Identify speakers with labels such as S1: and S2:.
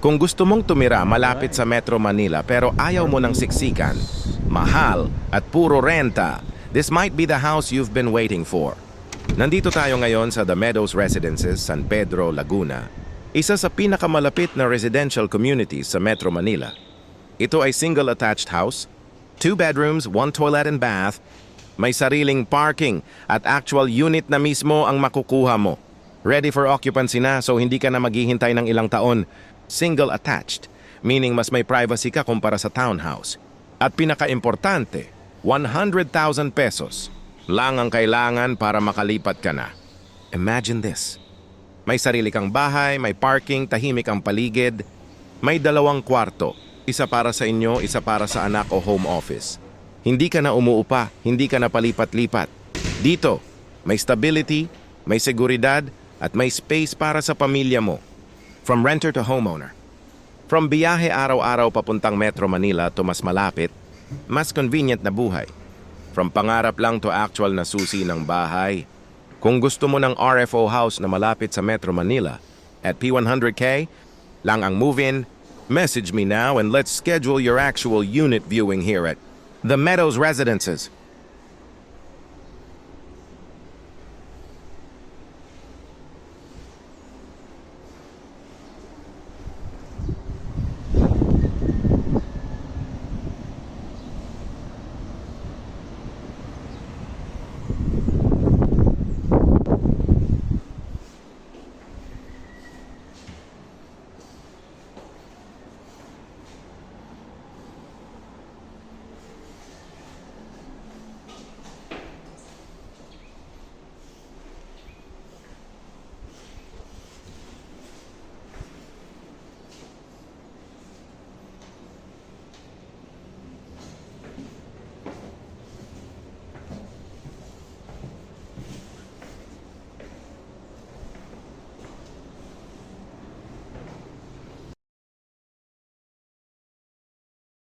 S1: Kung gusto mong tumira malapit sa Metro Manila pero ayaw mo ng siksikan, mahal at puro renta, this might be the house you've been waiting for. Nandito tayo ngayon sa The Meadows Residences, San Pedro, Laguna, isa sa pinakamalapit na residential communities sa Metro Manila. Ito ay single-attached house, 2 bedrooms, 1 toilet and bath, may sariling parking at actual unit na mismo ang makukuha mo. Ready for occupancy na so hindi ka na maghihintay ng ilang taon. Single-attached, meaning mas may privacy ka kumpara sa townhouse. At pinaka-importante, 100,000 pesos lang ang kailangan para makalipat ka na. Imagine this. May sarili kang bahay, may parking, tahimik ang paligid, may 2 kwarto, isa para sa inyo, isa para sa anak o home office. Hindi ka na umuupa, hindi ka na palipat-lipat. Dito, may stability, may seguridad, at may space para sa pamilya mo. From renter to homeowner. From biyahe araw-araw papuntang Metro Manila to mas malapit, mas convenient na buhay. From pangarap lang to actual na susi ng bahay. Kung gusto mo ng RFO house na malapit sa Metro Manila, at P100K, lang ang move-in, message me now and let's schedule your actual unit viewing here at The Meadows Residences.